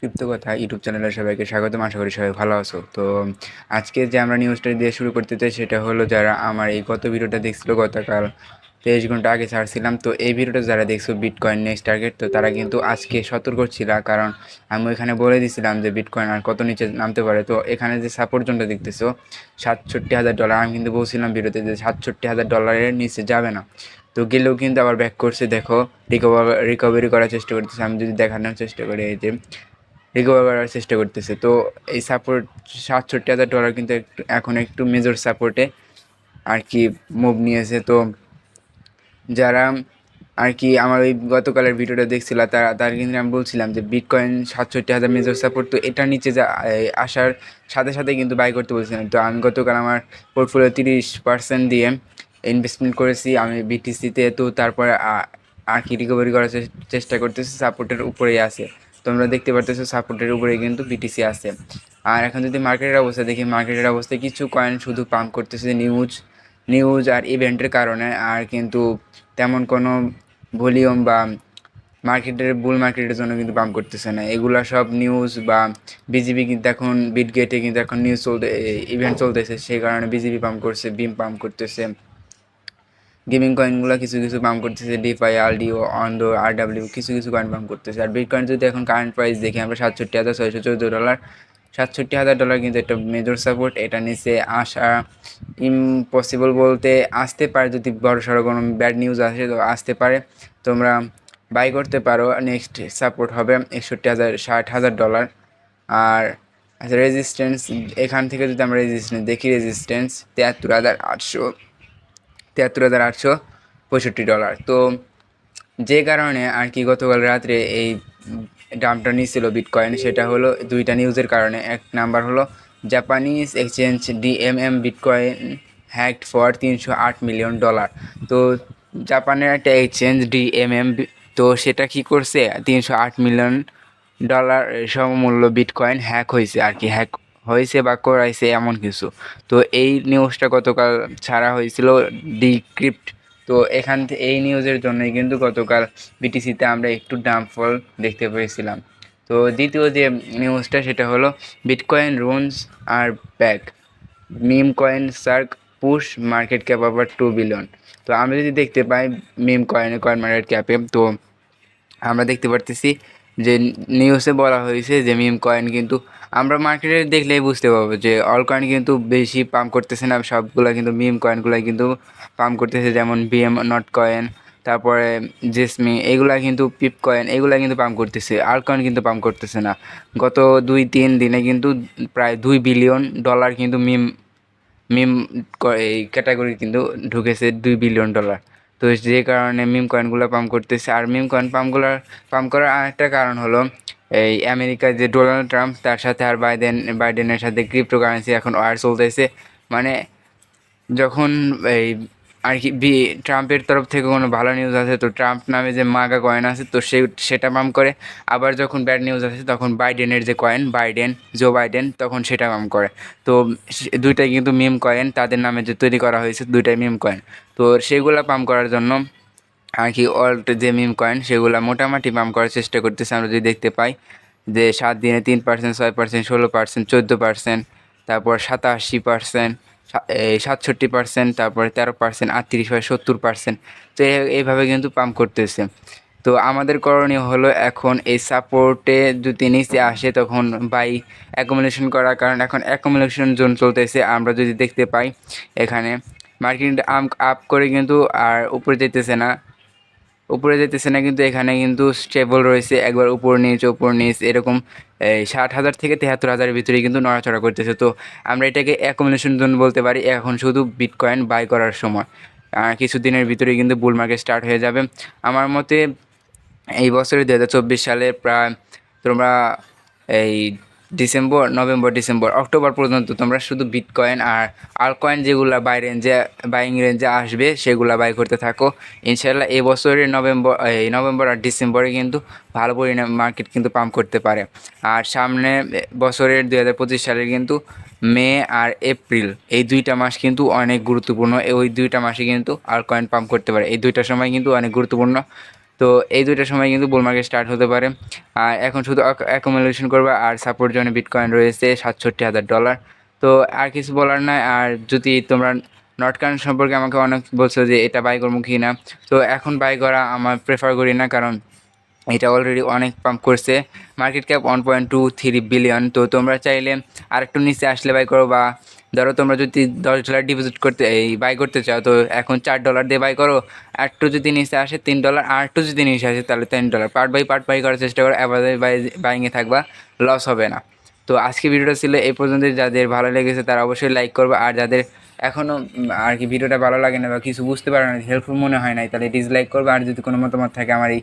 Crypto কথা YouTube চ্যানেলে সবাইকে স্বাগতম। আশা করি সবাই ভালো আছো। তো আজকে যে আমরা নিউজটা দিয়ে শুরু করতে চাই সেটা হলো, যারা আমার এই গত ভিডিওটা দেখছিল গতকাল 23 ঘন্টা আগে ছাড়ছিলাম, তো এই ভিডিওটা যারা দেখছো বিটকয়েন নেক্সট টার্গেট, তো তারা কিন্তু আজকে সতর্ক ছিল, কারণ আমি ওইখানে বলে দিছিলাম যে বিটকয়েন আর কত নিচে নামতে পারে। তো এখানে যে সাপোর্ট জোনটা দেখতেছো $67,000, আমি কিন্তু বলছিলাম ভিডিওতে যে $67,000 নিচে যাবে না। তো গেলেও কিন্তু আবার ব্যাক করছে, দেখো রিকভারি করার চেষ্টা করতেছে। আমি যদি দেখানোর চেষ্টা করি, এই যে রিকভার করার চেষ্টা করতেছে। তো এই সাপোর্ট $67,000 কিন্তু এখন একটু মেজর সাপোর্টে আর কি মুভ নিয়েছে। তো যারা আর কি আমার ওই গতকালের ভিডিওটা দেখছিল, তার কিন্তু আমি বলছিলাম যে বিটকয়েন 67,000 মেজর সাপোর্ট, তো এটার নিচে আসার সাথে সাথে কিন্তু বাই করতে বলছিলাম। তো আমি গতকাল আমার পোর্টফোলিও 30% দিয়ে ইনভেস্টমেন্ট করেছি আমি বিটিসিতে। তো তারপরে আর কি রিকভারি করার চেষ্টা করতেছি, সাপোর্টের উপরেই আছে। তোমরা দেখতে পারতেছো সাপোর্টের উপরে কিন্তু বিটিসি আছে। আর এখন যদি মার্কেটের অবস্থা দেখি, মার্কেটের অবস্থায় কিছু কয়েন শুধু পাম্প করতেছে নিউজ আর ইভেন্টের কারণে, আর কিন্তু তেমন কোনো ভলিউম বা বুল মার্কেটের জন্য কিন্তু পাম্প করতেছে না। এগুলা সব নিউজ বা বিজিবি কিন্তু এখন বিটগেটে কিন্তু এখন ইভেন্ট চলতেছে, সেই কারণে বিজিবি পাম্প করছে, বিম পাম্প করতেছে। গেমিং কয়েনগুলো কিছু কিছু পাম্প করতেছে, ডিফাই, আলডিও, অন্ডো, আরডাব্লিউ, কিছু কিছু কয়েন পাম্প করতেছে। আর বিটকয়েন যদি এখন কারেন্ট প্রাইস দেখি আমরা, $67,614, $67,000 কিন্তু একটা মেজর সাপোর্ট। এটা নিচে আসা ইম্পসিবল বলতে আসতে পারে, যদি বড় সড়ো কোনো ব্যাড নিউজ আসে তো আসতে পারে। তোমরা বাই করতে পারো। নেক্সট সাপোর্ট হবে $60,000। আর রেজিস্ট্যান্স, এখান থেকে যদি আমরা রেজিস্ট্যান্স দেখি, রেজিস্ট্যান্স $73,865। তো যে কারণে আর কি গতকাল রাত্রে এই ডাম্পটা নিয়েছিল বিটকয়েন, সেটা হলো দুইটা নিউজের কারণে। এক নাম্বার হলো Japanese exchange DMM bitcoin hacked for $308 million. তো জাপানের একটা এক্সচেঞ্জ ডিএমএম, তো সেটা কি করছে, $308 মিলিয়ন সমমূল্য বিটকয়েন হ্যাক হয়েছে আর কি, হ্যাক হয়েছে বা করাইছে এমন কিছু। তো এই নিউজটা গতকাল ছাড়া হয়েছিল ডিক্রিপ্ট। তো এই নিউজের জন্যই কিন্তু গতকাল বিটিসিতে আমরা একটু ডাউনফল দেখতে পেয়েছিলাম। তো দ্বিতীয় যে নিউজটা সেটা হলো Bitcoin runs are back, meme coin surge push market cap আবার 2 বিলিয়ন। তো আমরা যদি দেখতে পাই কয়েন মার্কেট ক্যাপে, তো আমরা দেখতে পারতেছি যে নিউজে বলা হয়েছে যে মিম কয়েন কিন্তু, আমরা মার্কেটে দেখলেই বুঝতে পারবো যে অল কয়েন কিন্তু বেশি পাম্প করতেছে না, সবগুলো কিন্তু মিম কয়েনগুলো কিন্তু পাম্প করতেছে। যেমন বিএম নট কয়েন, তারপরে জেসমি, এগুলা কিন্তু পিপ কয়েন, এগুলা কিন্তু পাম্প করতেছে। আর কয়েন কিন্তু পাম্প করতেছে না। গত 2-3 দিনে কিন্তু প্রায় $2 বিলিয়ন কিন্তু মিম মিম এই ক্যাটাগরি কিন্তু ঢুকেছে, $2 বিলিয়ন। তো যে কারণে মিম কয়েনগুলো পাম্প করতেছে। আর মিম কয়েন পাম্প করার আরেকটা কারণ হলো এই আমেরিকার যে ডোনাল্ড ট্রাম্প, তার সাথে আর বাইডেনের সাথে ক্রিপ্টোকারেন্সি এখন ওয়ার চলতেছে। মানে যখন এই আর কি ট্রাম্পের তরফ থেকে কোনো ভালো নিউজ আসে, তো ট্রাম্প নামে যে মাগা কয়েন আছে তো সেটা পাম্প করে। আবার যখন ব্যাড নিউজ আসে তখন বাইডেনের যে কয়েন, জো বাইডেন, তখন সেটা পাম্প করে। তো দুইটাই কিন্তু মিম কয়েন, তাদের নামে যে তৈরি করা হয়েছে দুইটাই মিম কয়েন। তো সেগুলা পাম্প করার জন্য আর কি অল্ট যে মিম কয়েন সেগুলো মোটামুটি পাম্প করার চেষ্টা করতেছে। আমরা যদি দেখতে পাই যে 7 দিনে 3%, 6%, 16%, 14%, তারপর 87%, 67%, তারপরে 13%, 38%, 70%। তো এইভাবে কিন্তু পাম্প করতেছে। তো আমাদের করণীয় হলো এখন এই সাপোর্টে যদি নিচে আসে তখন বাই অ্যাকুমুলেশন করার, কারণ এখন অ্যাকুমুলেশন জোন চলতেছে। আমরা যদি দেখতে পাই এখানে মার্কেট আপ করে কিন্তু আর উপরে যেতেছে না, কিন্তু এখানে কিন্তু স্টেবল রয়েছে, একবার উপর নিচ এরকম 60,000 থেকে 73,000-এর ভিতরে কিন্তু নড়াচড়া করতেছে। তো আমরা এটাকে অ্যাকুমুলেশন জোন বলতে পারি। এখন শুধু বিটকয়েন বাই করার সময়, কিছুদিনের ভিতরেই কিন্তু বুল মার্কেট স্টার্ট হয়ে যাবে আমার মতে। এই বছরের 2024 সালে প্রায় তোমরা এই নভেম্বর, ডিসেম্বর, অক্টোবর পর্যন্ত তোমরা শুধু বিটকয়েন আর আল্টকয়েন যেগুলো বাইং রেঞ্জে আসবে সেগুলো বাই করতে থাকো। ইনশাল্লাহ এই বছরের নভেম্বর আর ডিসেম্বরে কিন্তু ভালো পরিমাণে মার্কেট কিন্তু পাম্প করতে পারে। আর সামনে বছরের 2025 সালের কিন্তু মে আর এপ্রিল, এই দুইটা মাস কিন্তু অনেক গুরুত্বপূর্ণ। ওই দুইটা মাসে কিন্তু আল্টকয়েন পাম্প করতে পারে, এই দুইটা সময় কিন্তু অনেক গুরুত্বপূর্ণ। তো তো এই দুইটার সময় কিন্তু বুল মার্কেট স্টার্ট হতে পারে। আর এখন শুধু অ্যাকুমুলেশন করবে। আর সাপোর্ট জোনে বিটকয়েন রয়েছে $67,000। তো আর কিছু বলার নাই। আর যদি তোমরা নটকয়েন সম্পর্কে আমাকে অনেক বলছো যে এটা বাই করবো কি না, তো এখন বাই করা আমার প্রেফার করি না, কারণ এটা অলরেডি অনেক পাম্প করছে। Market cap 1.23 billion. তো তোমরা চাইলে আরেকটু নিচে আসলে বাই করো, বা ধরো তোমরা যদি $10 ডিপোজিট করতে বাই করতে চাও, তো এখন $4 দিয়ে বাই করো। একটু যদি নিচে আসে $3, আর একটু যদি নিচে আসে তাহলে $10। পার্ট বাই করার চেষ্টা করো, অ্যাভারেজ বাইংয়ে থাকবা, লস হবে না। তো আজকে ভিডিওটা ছিল এই পর্যন্ত। যাদের ভালো লেগেছে তারা অবশ্যই লাইক করবে, আর যাদের এখনও আর কি ভিডিওটা ভালো লাগে না বা কিছু বুঝতে পারো না, হেল্পফুল মনে হয় নাই, তাহলে ডিসলাইক করবে। আর যদি কোনো মতামত থাকে আমার এই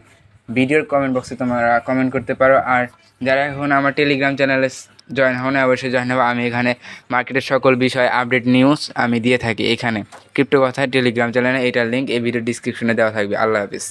ভিডিওর কমেন্ট বক্সে তোমরা কমেন্ট করতে পারো। আর যারা এখন আমার টেলিগ্রাম চ্যানেলে জয়েন হও না, অবশ্যই জয়েন হবো। আমি এখানে মার্কেটের সকল বিষয় আপডেট নিউজ আমি দিয়ে থাকি এখানে ক্রিপ্টো কথায় টেলিগ্রাম চ্যানেলে। এটার লিঙ্ক এই ভিডিও ডিসক্রিপশনে দেওয়া থাকবে। আল্লাহ হাফিজ।